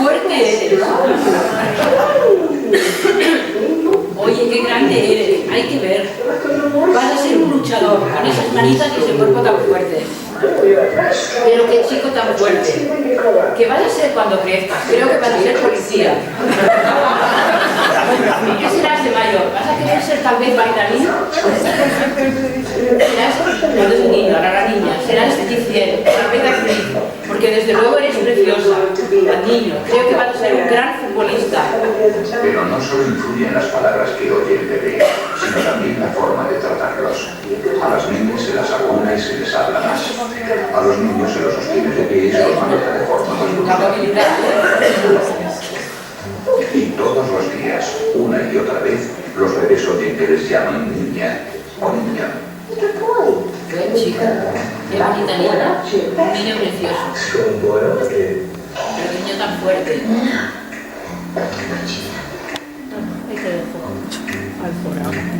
fuerte eres! Oye, qué grande eres, hay que ver. Vas a ser un luchador con esas manitas y ese cuerpo tan fuerte. Pero qué chico tan fuerte. ¿Qué vas a ser cuando crezcas? Creo que vas a ser policía. ¿Qué serás de mayor? ¿Vas a querer ser tal vez bailarín? ¿Serás, cuando es un niño, ahora la niña, serás justiciero, tal vez actriz? Porque desde luego eres preciosa, al niño. Creo que vas a ser un gran futbolista. Pero no solo influyen las palabras que oye el bebé, sino también la forma de tratarlos. A las niñas se las acuna y se les habla más. A los niños se los sostiene de pie y se los maneja de forma más brutal. Y todos los días, una y otra vez, los bebés oyen que les llaman niña o niña. Qué chica, qué bonita niña, un niño precioso. Pero un niño tan fuerte.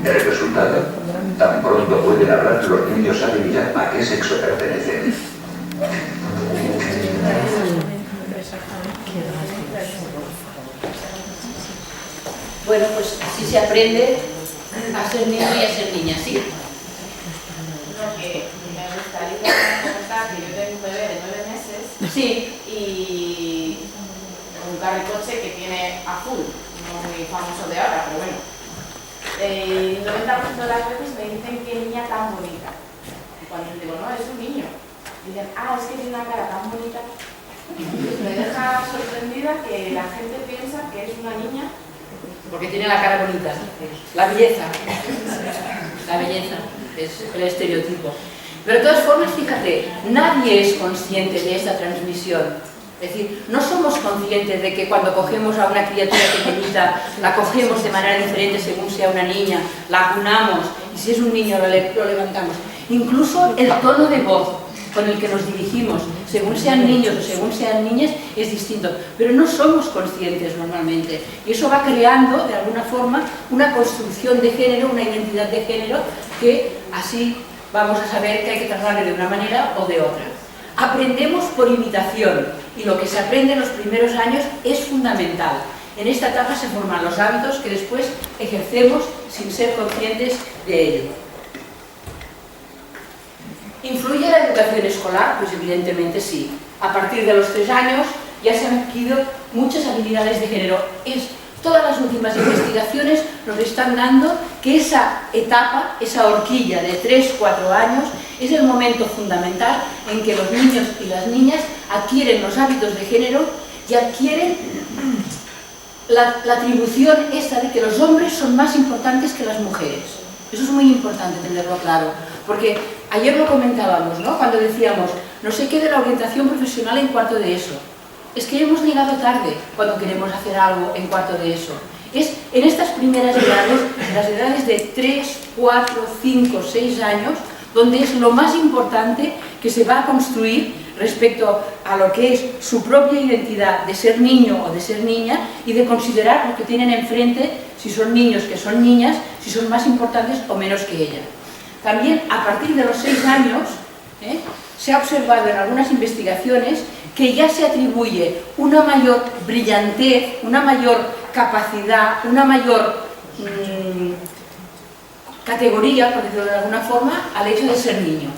El resultado, tan pronto pueden hablar, los niños saben ya a qué sexo pertenecen. Bueno, pues así se aprende a ser niño y a ser niña, ¿sí? Lo que me gustaría comentar que yo tengo un bebé de 9 meses Sí. y un carricoche que tiene a full, no muy famoso de ahora, pero bueno. El 90% de las veces me dicen qué niña tan bonita. Y cuando les digo, no, es un niño, dicen, ah, es que tiene una cara tan bonita. Me deja sorprendida que la gente piensa que es una niña. Porque tiene la cara bonita, la belleza. La belleza es el estereotipo. Pero de todas formas, fíjate, nadie es consciente de esta transmisión. Es decir, no somos conscientes de que cuando cogemos a una criatura pequeñita, la cogemos de manera diferente según sea una niña, la acunamos, y si es un niño lo levantamos. Incluso el tono de voz con el que nos dirigimos, según sean niños o según sean niñas, es distinto. Pero no somos conscientes normalmente. Y eso va creando, de alguna forma, una construcción de género, una identidad de género, que así vamos a saber que hay que tratarle de una manera o de otra. Aprendemos por imitación, y lo que se aprende en los primeros años es fundamental. En esta etapa se forman los hábitos que después ejercemos sin ser conscientes de ello. ¿Influye la educación escolar? Pues evidentemente sí. A partir de los 3 años ya se han adquirido muchas habilidades de género. Todas las últimas investigaciones nos están dando que esa etapa, esa horquilla de 3-4 años, es el momento fundamental en que los niños y las niñas adquieren los hábitos de género y adquieren la atribución esta de que los hombres son más importantes que las mujeres. Eso es muy importante tenerlo claro, porque ayer lo comentábamos, ¿no? Cuando decíamos, no sé qué de la orientación profesional en cuarto de ESO. Es que hemos llegado tarde cuando queremos hacer algo en cuarto de ESO. Es en estas primeras edades, las edades de 3, 4, 5, 6 años, donde es lo más importante que se va a construir respecto a lo que es su propia identidad de ser niño o de ser niña y de considerar lo que tienen enfrente, si son niños que son niñas, si son más importantes o menos que ella. También a partir de los 6 años se ha observado en algunas investigaciones que ya se atribuye una mayor brillantez, una mayor capacidad, una mayor categoría, por decirlo de alguna forma, al hecho de ser niño.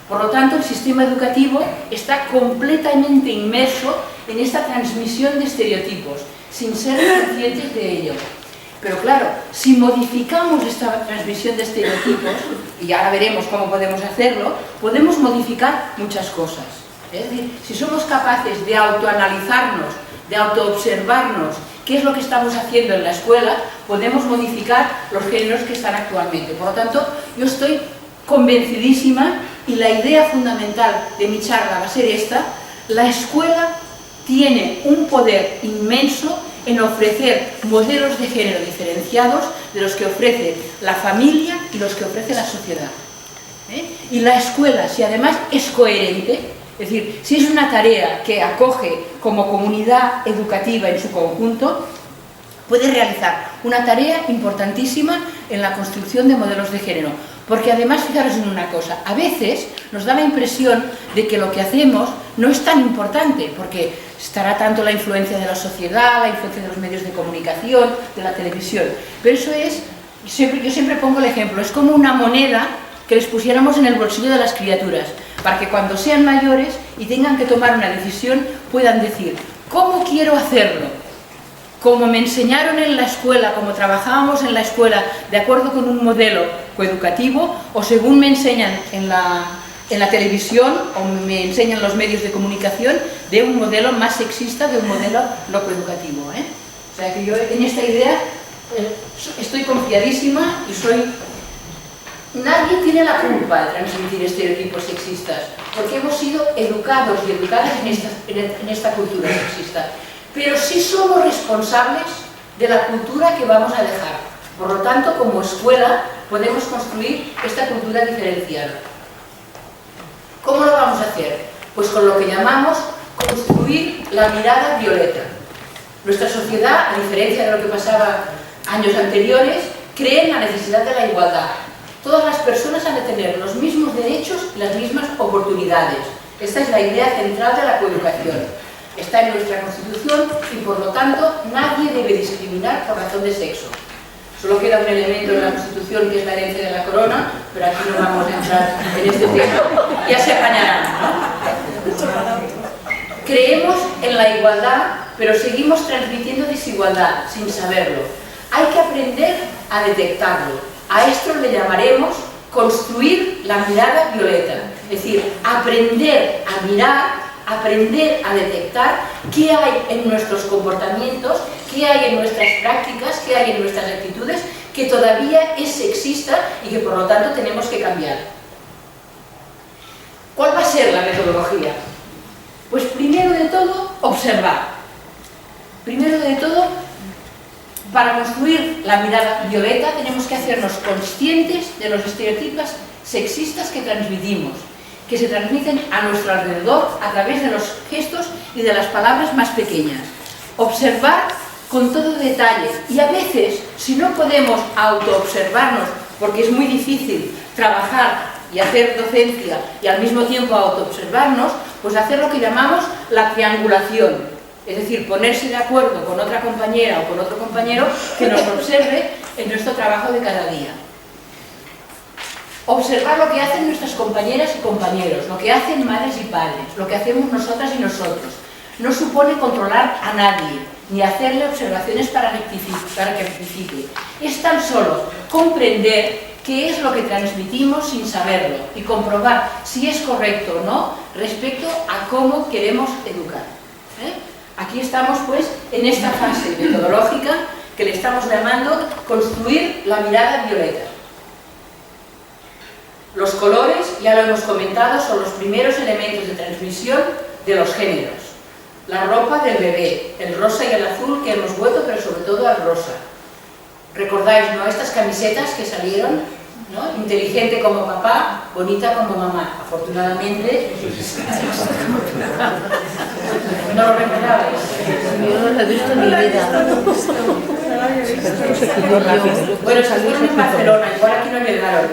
Por lo tanto, el sistema educativo está completamente inmerso en esta transmisión de estereotipos, sin ser conscientes de ello. Pero claro, si modificamos esta transmisión de estereotipos, y ahora veremos cómo podemos hacerlo, podemos modificar muchas cosas. Es decir, si somos capaces de autoanalizarnos, de autoobservarnos qué es lo que estamos haciendo en la escuela, podemos modificar los géneros que están actualmente. Por lo tanto, yo estoy convencidísima, y la idea fundamental de mi charla va a ser esta: la escuela tiene un poder inmenso en ofrecer modelos de género diferenciados de los que ofrece la familia y los que ofrece la sociedad. Y la escuela, si además es coherente, es decir, si es una tarea que acoge como comunidad educativa en su conjunto, puede realizar una tarea importantísima en la construcción de modelos de género. Porque además, fijaros en una cosa, a veces nos da la impresión de que lo que hacemos no es tan importante, porque estará tanto la influencia de la sociedad, la influencia de los medios de comunicación, de la televisión, pero eso es, yo siempre pongo el ejemplo, es como una moneda que les pusiéramos en el bolsillo de las criaturas, para que cuando sean mayores y tengan que tomar una decisión, puedan decir, ¿cómo quiero hacerlo? Como me enseñaron en la escuela, como trabajábamos en la escuela, de acuerdo con un modelo coeducativo, o según me enseñan en la televisión, o me enseñan los medios de comunicación, de un modelo más sexista, de un modelo no coeducativo, ¿eh? O sea que yo en esta idea estoy confiadísima y soy... Nadie tiene la culpa de transmitir estereotipos sexistas, porque hemos sido educados y educadas en esta cultura sexista. Pero sí somos responsables de la cultura que vamos a dejar. Por lo tanto, como escuela, podemos construir esta cultura diferenciada. ¿Cómo lo vamos a hacer? Pues con lo que llamamos construir la mirada violeta. Nuestra sociedad, a diferencia de lo que pasaba años anteriores, cree en la necesidad de la igualdad. Todas las personas han de tener los mismos derechos y las mismas oportunidades. Esta es la idea central de la coeducación. Está en nuestra Constitución y, por lo tanto, nadie debe discriminar por razón de sexo. Solo queda un elemento en la Constitución que es la herencia de la corona, pero aquí no vamos a entrar en este tema. Ya se apañarán, ¿no? Creemos en la igualdad, pero seguimos transmitiendo desigualdad sin saberlo. Hay que aprender a detectarlo. A esto le llamaremos construir la mirada violeta. Es decir, aprender a mirar, aprender a detectar qué hay en nuestros comportamientos, qué hay en nuestras prácticas, qué hay en nuestras actitudes que todavía es sexista y que por lo tanto tenemos que cambiar. ¿Cuál va a ser la metodología? Pues primero de todo, observar. Primero de todo, para construir la mirada violeta tenemos que hacernos conscientes de los estereotipos sexistas que transmitimos, que se transmiten a nuestro alrededor a través de los gestos y de las palabras más pequeñas. Observar con todo detalle, y a veces, si no podemos autoobservarnos, porque es muy difícil trabajar y hacer docencia y al mismo tiempo autoobservarnos, pues hacer lo que llamamos la triangulación, es decir, ponerse de acuerdo con otra compañera o con otro compañero que nos observe en nuestro trabajo de cada día. Observar lo que hacen nuestras compañeras y compañeros, lo que hacen madres y padres, lo que hacemos nosotras y nosotros. No supone controlar a nadie, ni hacerle observaciones para que rectifique. Es tan solo comprender qué es lo que transmitimos sin saberlo y comprobar si es correcto o no respecto a cómo queremos educar. Aquí estamos pues en esta fase metodológica que le estamos llamando construir la mirada violeta. Los colores, ya lo hemos comentado, son los primeros elementos de transmisión de los géneros. La ropa del bebé, el rosa y el azul que hemos vuelto, pero sobre todo al rosa. ¿Recordáis, no? Estas camisetas que salieron, ¿no? Inteligente como papá, bonita como mamá. Afortunadamente... ¿No lo recordabais? Yo no lo he visto en mi vida. Bueno, salieron en Barcelona, igual aquí no llegaron.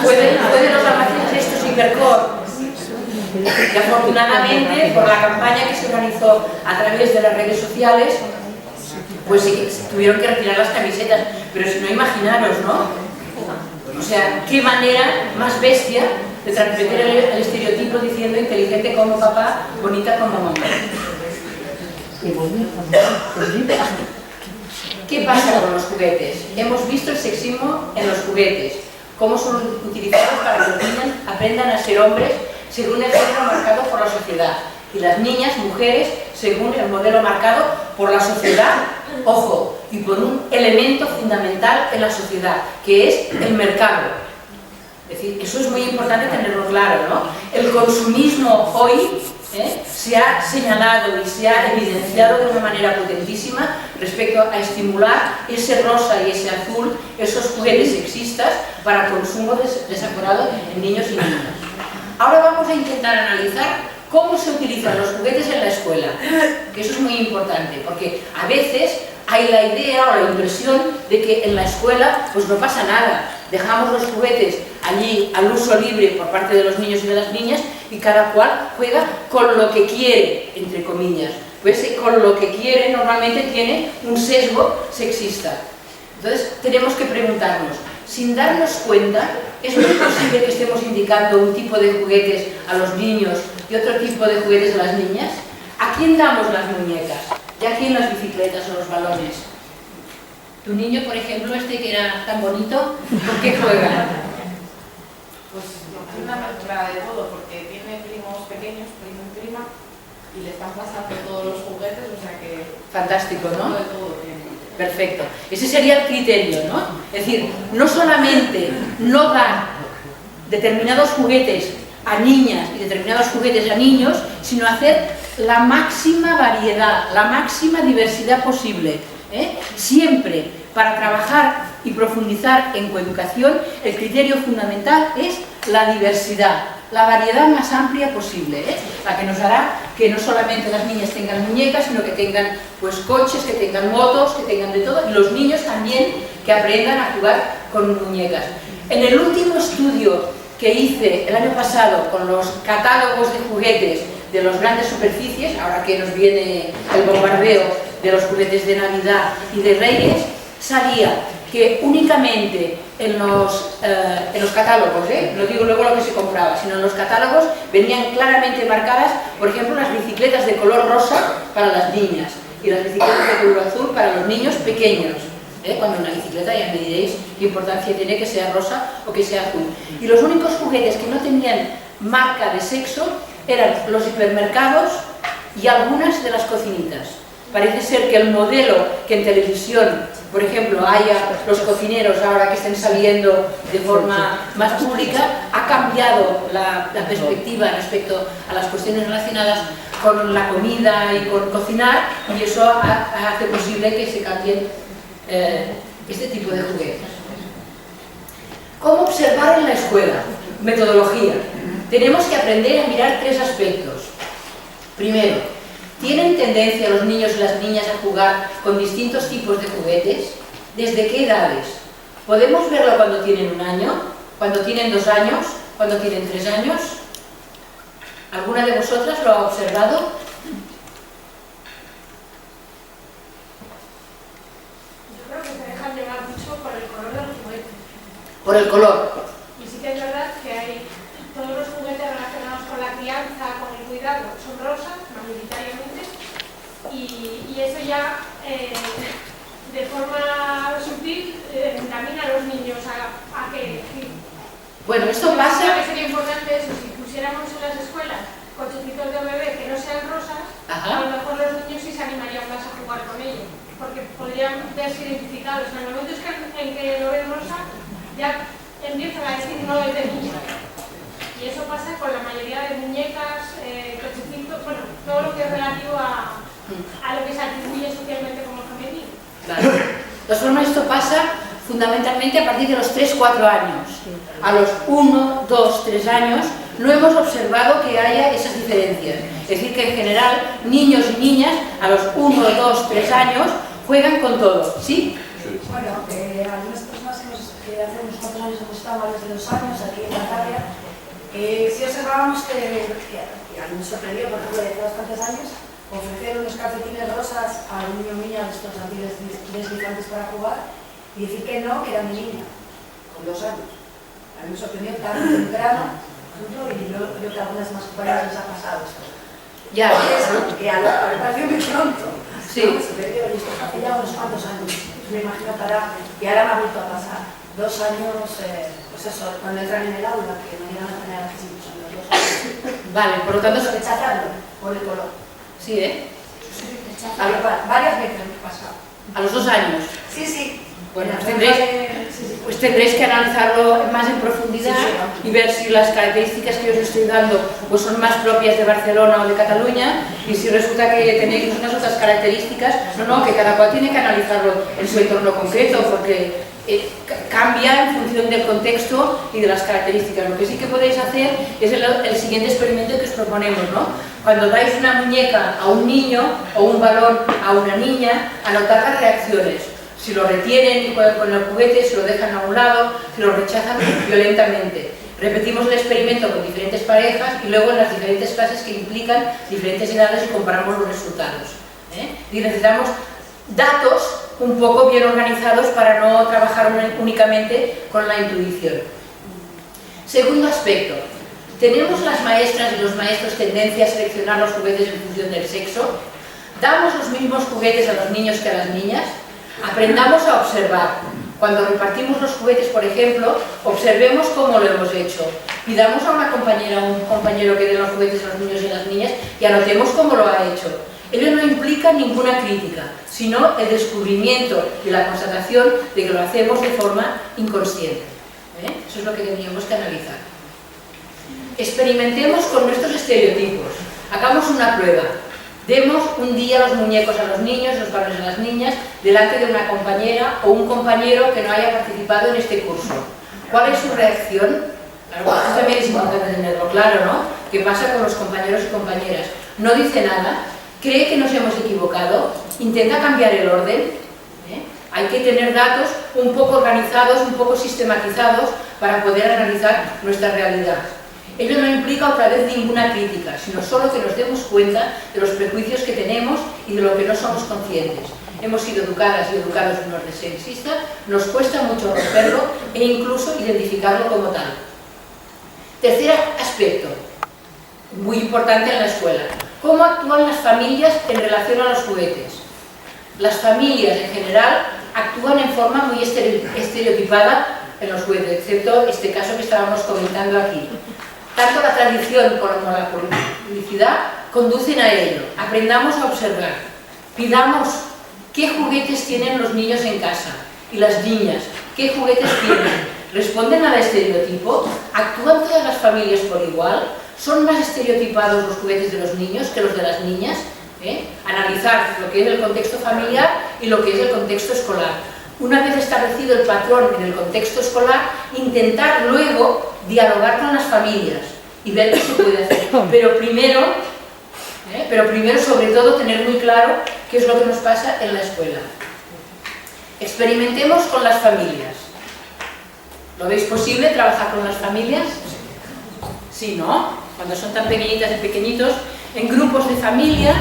Pueden los almacenes estos Hipercor. Y afortunadamente, por la campaña que se organizó a través de las redes sociales, pues sí, tuvieron que retirar las camisetas. Pero si no, imaginaros, ¿no? O sea, qué manera más bestia de transmitir el estereotipo diciendo inteligente como papá, bonita como mamá. ¿Qué pasa con los juguetes? Hemos visto el sexismo en los juguetes, cómo son utilizados para que los niños aprendan a ser hombres según el género marcado por la sociedad y las niñas, mujeres, según el modelo marcado por la sociedad, ojo, y por un elemento fundamental en la sociedad, que es el mercado. Es decir, eso es muy importante tenerlo claro, ¿no? El consumismo hoy se ha señalado y se ha evidenciado de una manera potentísima respecto a estimular ese rosa y ese azul, esos juguetes sexistas para consumo desaforado en niños y niñas. Ahora vamos a intentar analizar cómo se utilizan los juguetes en la escuela, que eso es muy importante, porque a veces hay la idea o la impresión de que en la escuela pues no pasa nada, dejamos los juguetes allí al uso libre por parte de los niños y de las niñas y cada cual juega con lo que quiere, entre comillas. Pues con lo que quiere normalmente tiene un sesgo sexista. Entonces tenemos que preguntarnos, sin darnos cuenta, ¿es muy posible que estemos indicando un tipo de juguetes a los niños y otro tipo de juguetes a las niñas? ¿A quién damos las muñecas? ¿Y a quién las bicicletas o los balones? Tu niño, por ejemplo, este que era tan bonito, ¿por qué juega? Pues una mezcla de todo, porque tiene primos pequeños, primo y prima, y le están pasando todos los juguetes, o sea que... Fantástico, ¿no? De todo tiene. Perfecto. Ese sería el criterio, ¿no? Es decir, no solamente no dar determinados juguetes a niñas y determinados juguetes a niños, sino hacer la máxima variedad, la máxima diversidad posible, ¿eh? Siempre para trabajar y profundizar en coeducación, el criterio fundamental es la diversidad, la variedad más amplia posible, ¿eh? La que nos hará que no solamente las niñas tengan muñecas, sino que tengan pues coches, que tengan motos, que tengan de todo, y los niños también que aprendan a jugar con muñecas. En el último estudio que hice el año pasado con los catálogos de juguetes de las grandes superficies, ahora que nos viene el bombardeo de los juguetes de Navidad y de Reyes, salía que únicamente en los catálogos, no digo luego lo que se compraba, sino en los catálogos venían claramente marcadas, por ejemplo, las bicicletas de color rosa para las niñas y las bicicletas de color azul para los niños pequeños. Cuando una bicicleta, ya me diréis qué importancia tiene que sea rosa o que sea azul. Y los únicos juguetes que no tenían marca de sexo eran los hipermercados y algunas de las cocinitas. Parece ser que el modelo que en televisión, por ejemplo, haya los cocineros ahora que estén saliendo de forma más pública, ha cambiado la perspectiva respecto a las cuestiones relacionadas con la comida y con cocinar, y eso hace posible que se cambien este tipo de juguetes. ¿Cómo observar en la escuela? Metodología. Tenemos que aprender a mirar tres aspectos. Primero, ¿tienen tendencia los niños y las niñas a jugar con distintos tipos de juguetes? ¿Desde qué edades? ¿Podemos verlo cuando tienen 1 año? ¿Cuando tienen 2 años? ¿Cuando tienen 3 años? ¿Alguna de vosotras lo ha observado? Por el color. Y sí que es verdad que hay todos los juguetes relacionados con la crianza, con el cuidado, son rosas, mayoritariamente, y eso ya de forma sutil encamina a los niños a que elegir. Bueno, esto pasa... Creo que sería importante eso, si pusiéramos en las escuelas cochecitos de bebé que no sean rosas, a lo mejor los niños sí se animarían más a jugar con ellos, porque podrían verse identificados. En el momento en que lo ven rosa, ya empiezan a decir no es de niña. Y eso pasa con la mayoría de muñecas, cochecitos, bueno, todo lo que es relativo a lo que se atribuye socialmente como femenino. Claro. De todas formas, esto pasa fundamentalmente a partir de los 3-4 años. A los 1, 2, 3 años no hemos observado que haya esas diferencias. Es decir, que en general, niños y niñas a los 1, 2, 3 años juegan con todo. ¿Sí? Bueno, algunas personas que hace unos cuantos años hemos estado más de 2 años aquí en Cantabria, sí observábamos que a mí me sorprendió, por ejemplo, de hace bastantes años, ofrecer unos calcetines rosas a un niño o niña de estos antideslizantes para jugar y decir que no, que era mi niña, con 2 años. A mí me sorprendió tan temprano, y yo creo que a algunas más compañeras les ha pasado esto. Ya. Que a me pareció muy pronto. Sí. ¿No? Y esto hace ya unos cuantos años. Me imagino que ahora me ha vuelto a pasar. 2 años, pues eso, cuando entran en el aula, que no llegan a tener accesibles a los 2 años. Vale, por lo tanto... Rechazarlo por el color. Sí, ¿eh? Varias veces me ha pasado. A los 2 años. Sí, sí. Bueno, pues tendréis que analizarlo más en profundidad y ver si las características que os estoy dando pues son más propias de Barcelona o de Cataluña, y si resulta que tenéis unas otras características, que cada cual tiene que analizarlo en su entorno concreto, porque cambia en función del contexto y de las características. Lo que sí que podéis hacer es el siguiente experimento que os proponemos, ¿no? Cuando dais una muñeca a un niño o un balón a una niña, anotar las reacciones. Si lo retienen con el juguete, si lo dejan a un lado, si lo rechazan violentamente. Repetimos el experimento con diferentes parejas y luego en las diferentes clases que implican diferentes edades y comparamos los resultados. Y necesitamos datos un poco bien organizados para no trabajar únicamente con la intuición. Segundo aspecto, ¿tenemos las maestras y los maestros tendencia a seleccionar los juguetes en función del sexo? ¿Damos los mismos juguetes a los niños que a las niñas? Aprendamos a observar. Cuando repartimos los juguetes, por ejemplo, observemos cómo lo hemos hecho. Pidamos a una compañera o un compañero que dé los juguetes a los niños y a las niñas y anotemos cómo lo ha hecho. Ello no implica ninguna crítica, sino el descubrimiento y la constatación de que lo hacemos de forma inconsciente. Eso es lo que tendríamos que analizar. Experimentemos con nuestros estereotipos. Hagamos una prueba. Demos un día los muñecos a los niños, los balones a las niñas, delante de una compañera o un compañero que no haya participado en este curso. ¿Cuál es su reacción? Claro, esto también es importante tenerlo claro, ¿no? ¿Qué pasa con los compañeros y compañeras? No dice nada, cree que nos hemos equivocado, intenta cambiar el orden. Hay que tener datos un poco organizados, un poco sistematizados para poder analizar nuestra realidad. Ello no implica otra vez ninguna crítica, sino solo que nos demos cuenta de los prejuicios que tenemos y de lo que no somos conscientes. Hemos sido educadas y educados en un orden sexista, nos cuesta mucho romperlo e incluso identificarlo como tal. Tercer aspecto, muy importante en la escuela. ¿Cómo actúan las familias en relación a los juguetes? Las familias en general actúan en forma muy estereotipada en los juguetes, excepto este caso que estábamos comentando aquí. Tanto la tradición como la publicidad conducen a ello. Aprendamos a observar. Pidamos qué juguetes tienen los niños en casa y las niñas, qué juguetes tienen. ¿Responden al estereotipo? ¿Actúan todas las familias por igual? ¿Son más estereotipados los juguetes de los niños que los de las niñas? Analizar lo que es el contexto familiar y lo que es el contexto escolar. Una vez establecido el patrón en el contexto escolar, intentar luego dialogar con las familias y ver qué se puede hacer. Pero primero, sobre todo, tener muy claro qué es lo que nos pasa en la escuela. Experimentemos con las familias. ¿Lo veis posible trabajar con las familias? Sí, ¿no? Cuando son tan pequeñitas y pequeñitos, en grupos de familias,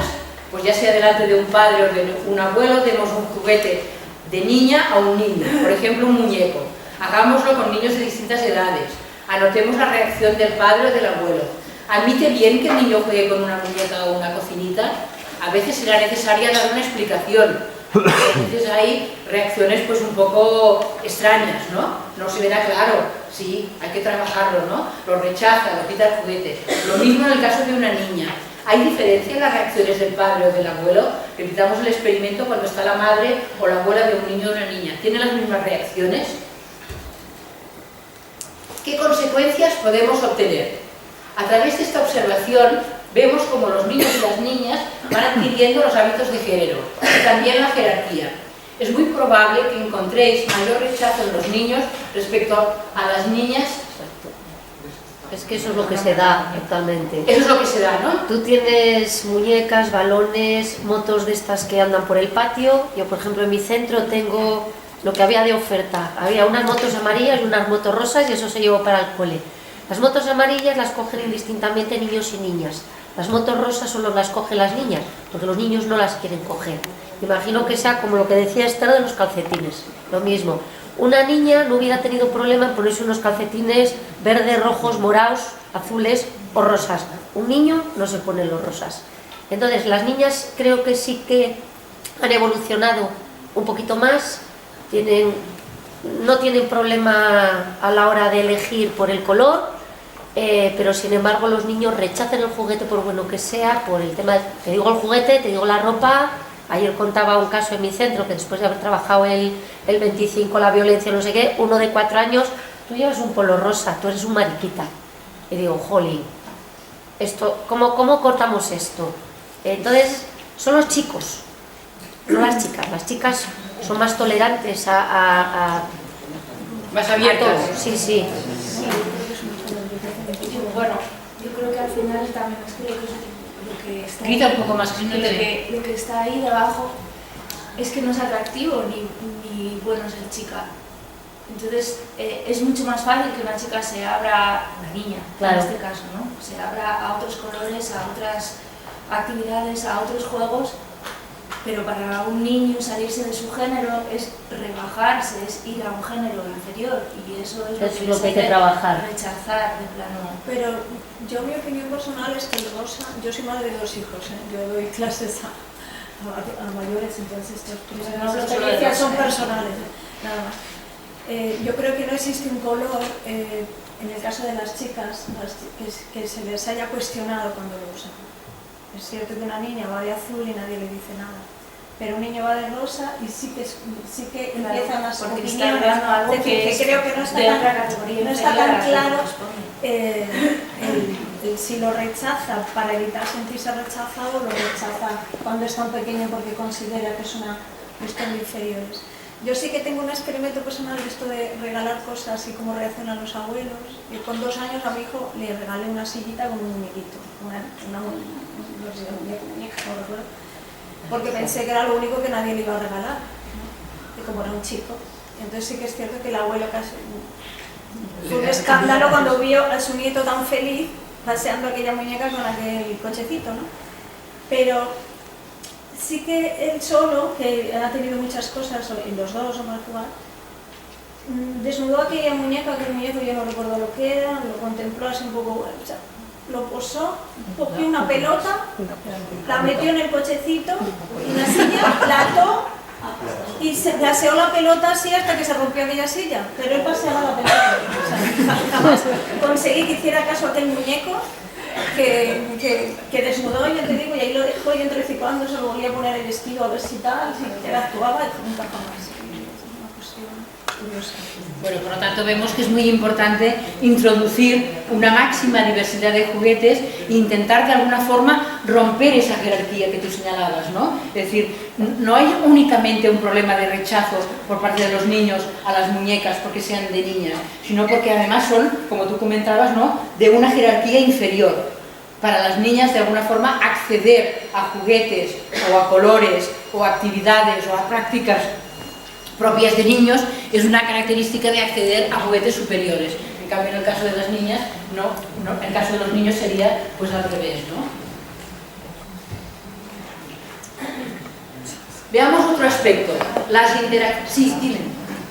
pues ya sea delante de un padre o de un abuelo, demos un juguete de niña a un niño, por ejemplo un muñeco. Hagámoslo con niños de distintas edades. Anotemos la reacción del padre o del abuelo. ¿Admite bien que el niño juegue con una muñeca o una cocinita? A veces será necesaria dar una explicación. A veces hay reacciones pues un poco extrañas, ¿no? No se verá claro. Sí, hay que trabajarlo, ¿no? Lo rechaza, lo quita el juguete. Lo mismo en el caso de una niña. ¿Hay diferencia en las reacciones del padre o del abuelo? Repitamos el experimento cuando está la madre o la abuela de un niño o una niña. ¿Tienen las mismas reacciones? ¿Qué consecuencias podemos obtener? A través de esta observación vemos cómo los niños y las niñas van adquiriendo los hábitos de género y también la jerarquía. Es muy probable que encontréis mayor rechazo en los niños respecto a las niñas. Es que eso es lo que se da actualmente. Eso es lo que se da, ¿no? Tú tienes muñecas, balones, motos de estas que andan por el patio. Yo, por ejemplo, en mi centro tengo lo que había de oferta. Había unas motos amarillas y unas motos rosas y eso se llevó para el cole. Las motos amarillas las cogen indistintamente niños y niñas. Las motos rosas solo las cogen las niñas, porque los niños no las quieren coger. Imagino que sea como lo que decía Esther de los calcetines, lo mismo. Una niña no hubiera tenido problema en ponerse unos calcetines verdes, rojos, morados, azules o rosas. Un niño no se pone los rosas. Entonces, las niñas creo que sí que han evolucionado un poquito más, no tienen problema a la hora de elegir por el color, pero sin embargo los niños rechazan el juguete por bueno que sea, por el tema, te digo el juguete, te digo la ropa. Ayer contaba un caso en mi centro que después de haber trabajado el 25, la violencia, no sé qué, uno de 4 años, tú llevas un polo rosa, tú eres un mariquita. Y digo, jolín, esto, ¿cómo cortamos esto? Entonces, son los chicos, no las chicas son más tolerantes más abiertas. A todo. Sí. Bueno, yo creo que al final también es que lo que está grita un poco más, que no te lo que está ahí debajo es que no es atractivo ni bueno ser chica. Entonces es mucho más fácil que una chica se abra, una niña claro, en este caso, ¿no? Se abra a otros colores, a otras actividades, a otros juegos, pero para un niño salirse de su género es rebajarse, es ir a un género inferior, y eso es lo que hay que trabajar. Rechazar de plano. Pero yo, mi opinión personal es que el rosa, yo soy madre de 2 hijos, yo doy clases a mayores, entonces las experiencias son personales, nada más. Yo creo que no existe un color, en el caso de las chicas, que se les haya cuestionado cuando lo usan. Es cierto que una niña va de azul y nadie le dice nada, pero un niño va de rosa y sí que empiezan las opiniones, que creo que no está tan claro si lo rechaza para evitar sentirse rechazado, lo rechaza cuando es tan pequeño porque considera que es una cuestión de inferiores. Yo sí que tengo un experimento personal de esto de regalar cosas y cómo reaccionan los abuelos. Y con 2 años a mi hijo le regalé una sillita con un muñequito, no recuerdo, porque pensé que era lo único que nadie le iba a regalar, ¿no? Y como era un chico. Entonces sí que es cierto que el abuelo casi fue un escándalo cuando vio a su nieto tan feliz paseando aquella muñeca con aquel cochecito, ¿no? Pero sí que él solo, que ha tenido muchas cosas, y los dos para jugar, desnudó aquella muñeca, aquel muñeco, yo no recuerdo lo que era, lo contempló así un poco, o sea, lo posó, cogió una pelota, la metió en el cochecito, en la silla, la ató y se aseó la pelota así hasta que se rompió aquella silla, pero él paseaba la pelota, o sea, jamás conseguí que hiciera caso a aquel muñeco que desnudó, y yo te digo, y ahí lo dejó, y entre vez y cuando se lo volvía a poner el vestido a ver si tal, si él actuaba, y nunca jamás. Es una cuestión curiosa. Bueno, por lo tanto vemos que es muy importante introducir una máxima diversidad de juguetes e intentar de alguna forma romper esa jerarquía que tú señalabas, ¿no? Es decir, no hay únicamente un problema de rechazo por parte de los niños a las muñecas porque sean de niñas, sino porque además son, como tú comentabas, ¿no?, de una jerarquía inferior. Para las niñas, de alguna forma, acceder a juguetes o a colores o a actividades o a prácticas propias de niños es una característica de acceder a juguetes superiores. En cambio, en el caso de las niñas, no, en el caso de los niños sería pues al revés, ¿no? Veamos otro aspecto, las interacciones. Sí, dime.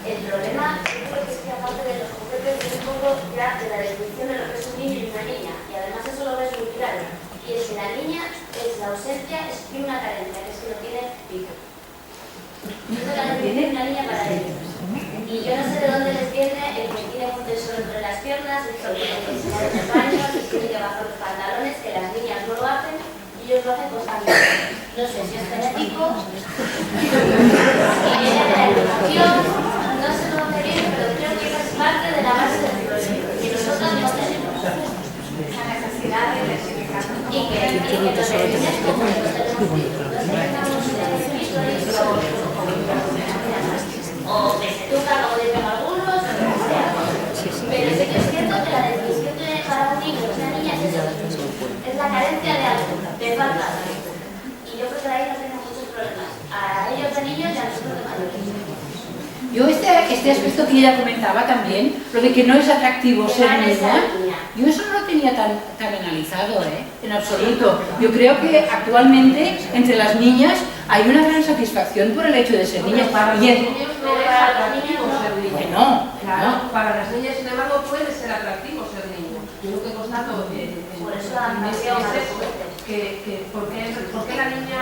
El problema, yo creo que es que aparte de los juguetes es un poco ya de la definición de lo que es un niño y una niña, y además eso lo ves muy claro, y es que la niña es la ausencia, tiene una carencia, que es que no tiene pico. No es la definición de una niña para ellos. Y yo no sé de dónde les viene el que tiene un tesoro entre las piernas, el que se va en el baño, el que tiene que bajar los pantalones, que las niñas no lo hacen y ellos lo hacen constantemente. No sé si es genético, si viene de la educación, no sé dónde viene, pero creo que es parte de la base del problema, que nosotros no tenemos esa necesidad de identificar. Y que los niños como los tenemos o que se tocan o deben algunos, o lo que sea. Pero sí que es cierto que la definición para un niño o una niña es eso, es la carencia de algo, de falta. Y yo creo que de ahí no tenemos muchos problemas, a ellos de niños y a nosotros de mayores. Yo este aspecto que ella comentaba también, lo de que no es atractivo ser niña, yo eso no lo tenía tan analizado, en absoluto. Yo creo que actualmente entre las niñas hay una gran satisfacción por el hecho de ser niñas. Para los niños no es atractivo ser niña. No, claro, para las niñas, sin embargo, puede ser atractivo ser niño. Yo lo que constato por eso que ¿por qué la niña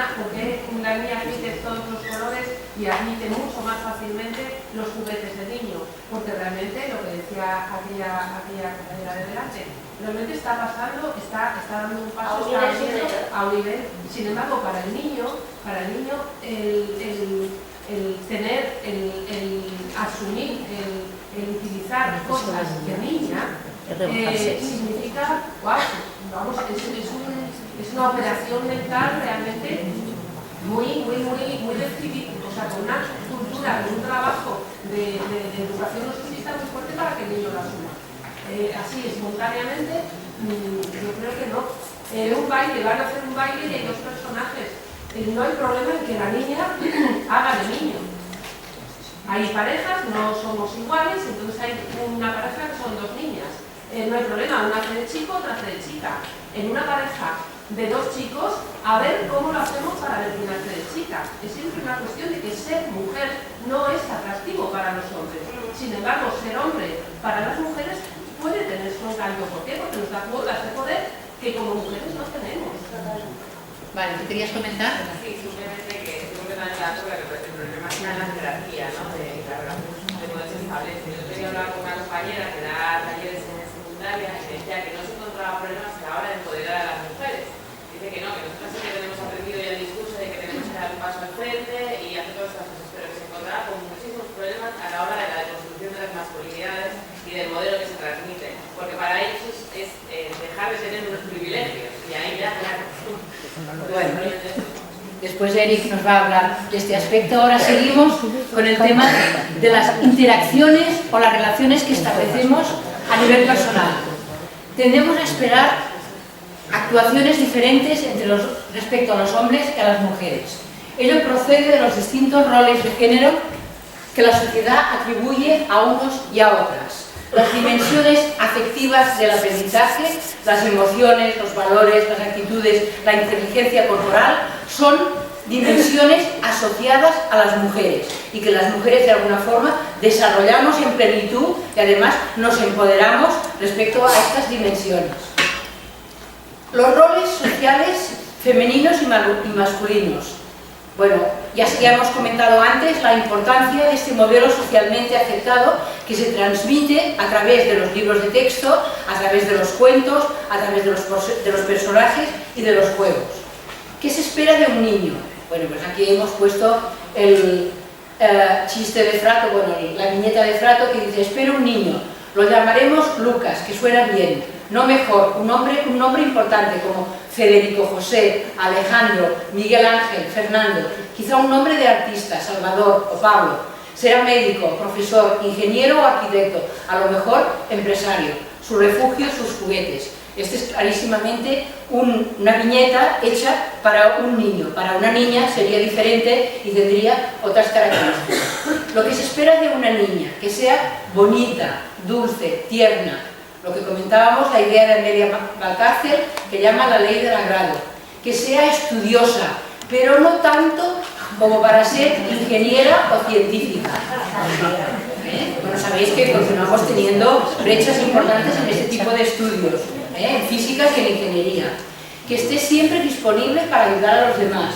admite todos los colores y admite mucho más fácilmente los juguetes de niño? Porque realmente, lo que decía aquella compañera de delante, realmente está pasando, está dando un paso a un nivel. Sin embargo, para el niño el tener, el asumir, el utilizar cosas de niña significa, wow, vamos, es una operación mental realmente muy decidida, o sea, con una cultura, con un trabajo de educación no sexista muy fuerte para que el niño lo asuma. Así, espontáneamente, yo creo que no. En un baile, van a hacer un baile y hay 2 personajes. no hay problema en que la niña haga de niño. Hay parejas, no somos iguales, entonces hay una pareja que son dos niñas. No hay problema, una hace de chico, otra hace de chica. En una pareja de dos chicos, a ver cómo lo hacemos para ver quién hace de chica. Es siempre una cuestión de que ser mujer no es atractivo para los hombres. Sin embargo, ser hombre para las mujeres puede tener su encanto. ¿Por qué? Porque nos da cuotas de poder que como mujeres no tenemos. Vale, ¿te querías comentar? Sí, simplemente que estoy completamente de acuerdo que el problema está en la jerarquía, ¿no? De la relación de cómo se establece. Yo tenía hablado con una compañera que da talleres en secundaria y decía que no se encontraba problemas a la hora de empoderar a las mujeres. Dice que no, que nosotros sí que tenemos aprendido ya el discurso de que tenemos que dar un paso al frente y hacer todas estas cosas, pero que se encontraba con muchísimos problemas a la hora de la deconstrucción de las masculinidades y del modelo que se transmite. Porque para ellos es dejar de tener unos privilegios y ahí ya, claro. Bueno, después Eric nos va a hablar de este aspecto. Ahora seguimos con el tema de las interacciones o las relaciones que establecemos a nivel personal. Tendemos a esperar actuaciones diferentes respecto a los hombres y a las mujeres. Ello procede de los distintos roles de género que la sociedad atribuye a unos y a otras. Las dimensiones afectivas del aprendizaje, las emociones, los valores, las actitudes, la inteligencia corporal, son dimensiones asociadas a las mujeres y que las mujeres de alguna forma desarrollamos en plenitud y además nos empoderamos respecto a estas dimensiones. Los roles sociales femeninos y masculinos. Bueno, ya hemos comentado antes la importancia de este modelo socialmente aceptado que se transmite a través de los libros de texto, a través de los cuentos, a través de los personajes y de los juegos. ¿Qué se espera de un niño? Bueno, pues aquí hemos puesto el chiste de Frato, bueno, la viñeta de Frato que dice: espero un niño, lo llamaremos Lucas, que suena bien, no mejor, un nombre importante como Federico, José, Alejandro, Miguel Ángel, Fernando, quizá un nombre de artista, Salvador o Pablo. Será médico, profesor, ingeniero o arquitecto, a lo mejor empresario. Su refugio, sus juguetes. Este es clarísimamente una viñeta hecha para un niño. Para una niña sería diferente y tendría otras características. Lo que se espera de una niña, que sea bonita, dulce, tierna. Lo que comentábamos, la idea de Amelia Valcárcel, que llama la ley del agrado. Que sea estudiosa, pero no tanto como para ser ingeniera o científica. Bueno, sabéis que continuamos teniendo brechas importantes en este tipo de estudios, en física y en ingeniería. Que esté siempre disponible para ayudar a los demás.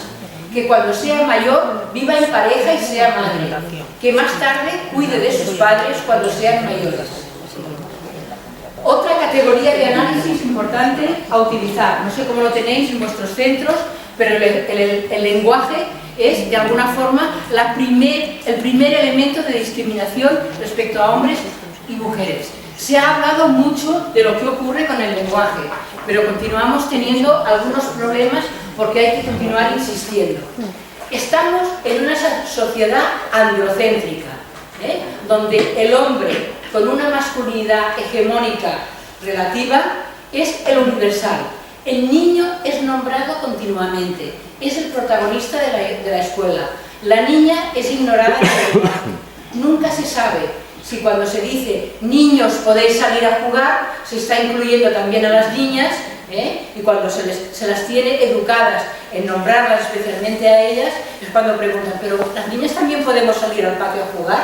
Que cuando sea mayor viva en pareja y sea madre. Que más tarde cuide de sus padres cuando sean mayores. Otra categoría de análisis importante a utilizar, no sé cómo lo tenéis en vuestros centros, pero el lenguaje es de alguna forma el primer elemento de discriminación respecto a hombres y mujeres. Se ha hablado mucho de lo que ocurre con el lenguaje, pero continuamos teniendo algunos problemas porque hay que continuar insistiendo. Estamos en una sociedad androcéntrica, donde el hombre con una masculinidad hegemónica relativa es el universal. El niño es nombrado continuamente, es el protagonista de la escuela. La niña es ignorada en el lenguaje. Nunca se sabe si cuando se dice niños podéis salir a jugar, se está incluyendo también a las niñas, y cuando se las tiene educadas en nombrarlas especialmente a ellas, es cuando preguntan, ¿pero las niñas también podemos salir al patio a jugar?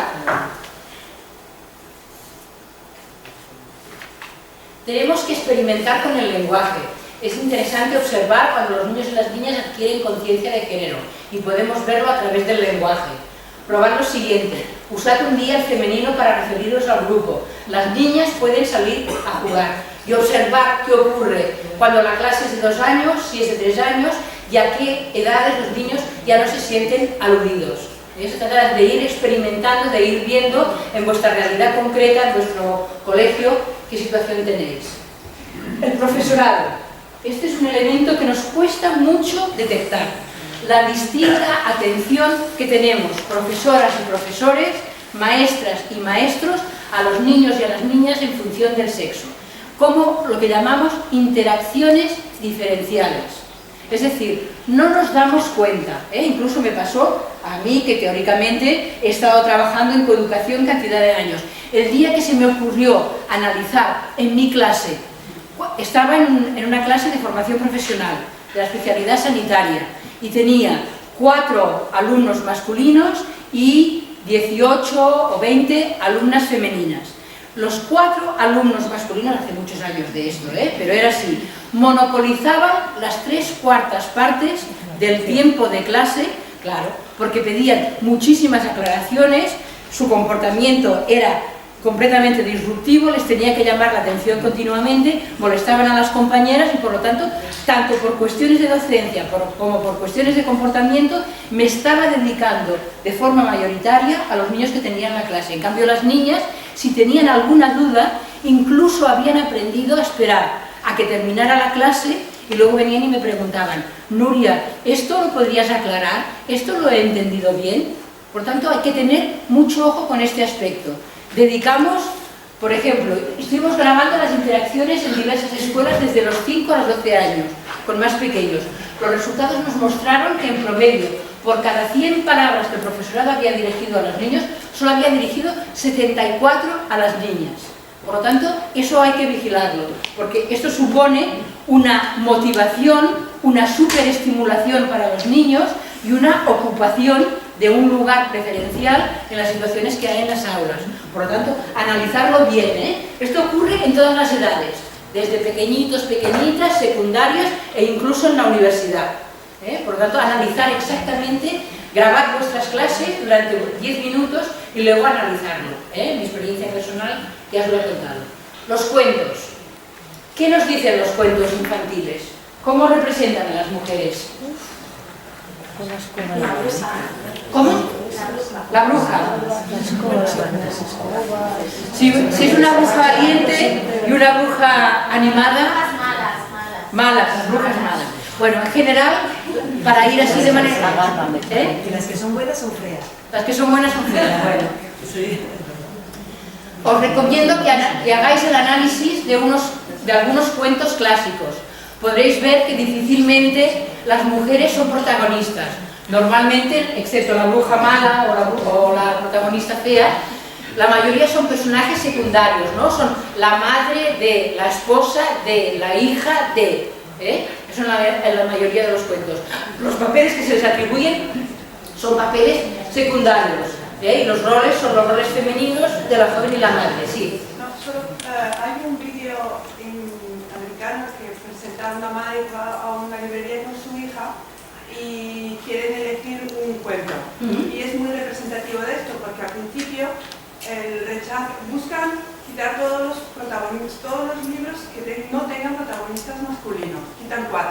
Tenemos que experimentar con el lenguaje. Es interesante observar cuando los niños y las niñas adquieren conciencia de género y podemos verlo a través del lenguaje. Probad lo siguiente: usad un día el femenino para referiros al grupo. Las niñas pueden salir a jugar y observar qué ocurre cuando la clase es de 2 años, si es de 3 años y a qué edades los niños ya no se sienten aludidos. Se trata de ir experimentando, de ir viendo en vuestra realidad concreta, en vuestro colegio, qué situación tenéis. El profesorado. Este es un elemento que nos cuesta mucho detectar. La distinta atención que tenemos, profesoras y profesores, maestras y maestros, a los niños y a las niñas en función del sexo. Como lo que llamamos interacciones diferenciales. Es decir, no nos damos cuenta, incluso me pasó a mí, que teóricamente he estado trabajando en coeducación cantidad de años. El día que se me ocurrió analizar en mi clase, estaba en una clase de formación profesional, de la especialidad sanitaria, y tenía 4 alumnos masculinos y 18 o 20 alumnas femeninas. Los 4 alumnos masculinos, hace muchos años de esto, pero era así, monopolizaban las 3/4 partes del tiempo de clase, claro, porque pedían muchísimas aclaraciones, su comportamiento era completamente disruptivo, les tenía que llamar la atención continuamente, molestaban a las compañeras y por lo tanto, tanto por cuestiones de docencia como por cuestiones de comportamiento, me estaba dedicando de forma mayoritaria a los niños que tenían la clase. En cambio, las niñas, si tenían alguna duda, incluso habían aprendido a esperar a que terminara la clase y luego venían y me preguntaban: Nuria, ¿esto lo podrías aclarar? ¿Esto lo he entendido bien? Por tanto, hay que tener mucho ojo con este aspecto. Dedicamos, por ejemplo, estuvimos grabando las interacciones en diversas escuelas desde los 5 a los 12 años, con más pequeños. Los resultados nos mostraron que en promedio, por cada 100 palabras que el profesorado había dirigido a los niños, solo había dirigido 74 a las niñas. Por lo tanto, eso hay que vigilarlo, porque esto supone una motivación, una superestimulación para los niños y una ocupación de un lugar preferencial en las situaciones que hay en las aulas. Por lo tanto, analizarlo bien, Esto ocurre en todas las edades, desde pequeñitos, pequeñitas, secundarias e incluso en la universidad. Por lo tanto, analizar exactamente, grabar vuestras clases durante 10 minutos y luego analizarlo. Mi experiencia personal ya os lo he contado. Los cuentos. ¿Qué nos dicen los cuentos infantiles? ¿Cómo representan a las mujeres? ¿Cómo? La bruja. Si es una bruja valiente y una bruja animada, malas, las brujas malas. Bueno, en general, para ir así de manera... Y las que son buenas son feas. Las que son buenas son feas, bueno. Sí. Os recomiendo que hagáis el análisis de algunos cuentos clásicos. Podréis ver que difícilmente las mujeres son protagonistas. Normalmente, excepto la bruja mala o la protagonista fea, la mayoría son personajes secundarios, ¿no? Son la madre de, la esposa de, la hija de... Eso en la mayoría de los cuentos. Los papeles que se les atribuyen son papeles secundarios, y los roles son los roles femeninos de la joven y la madre, sí. No, solo hay un vídeo americano que presenta a una madre que va a una librería con su hija y quieren elegir un cuento. Y es muy representativo de esto, porque al principio el rechazo, buscan quitar todos los protagonistas, todos los libros que no tengan protagonistas masculinos, quitan 4.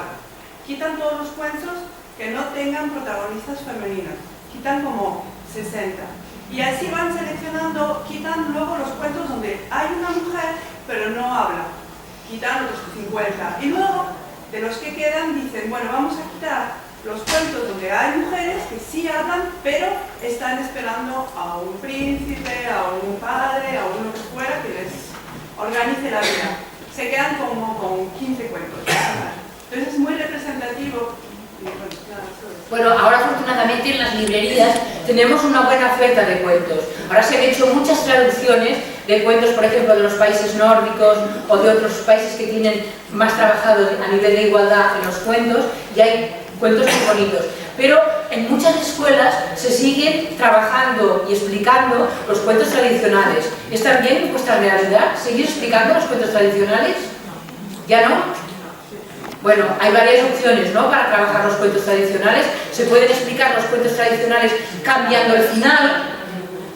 Quitan todos los cuentos que no tengan protagonistas femeninos, quitan como 60. Y así van seleccionando, quitan luego los cuentos donde hay una mujer pero no habla, quitan los 50. Y luego, de los que quedan, dicen, bueno, vamos a quitar los cuentos donde hay mujeres que sí hablan, pero están esperando a un príncipe, a un padre, a uno que fuera que les organice la vida. Se quedan como con 15 cuentos. Entonces es muy representativo. Bueno, ahora afortunadamente en las librerías tenemos una buena oferta de cuentos. Ahora se han hecho muchas traducciones de cuentos, por ejemplo, de los países nórdicos o de otros países que tienen más trabajado a nivel de igualdad en los cuentos, y hay cuentos muy bonitos. Pero en muchas escuelas se siguen trabajando y explicando los cuentos tradicionales. ¿Está bien en vuestra realidad seguir explicando los cuentos tradicionales? ¿Ya no? Bueno, hay varias opciones, ¿no?, para trabajar los cuentos tradicionales. Se pueden explicar los cuentos tradicionales cambiando el final,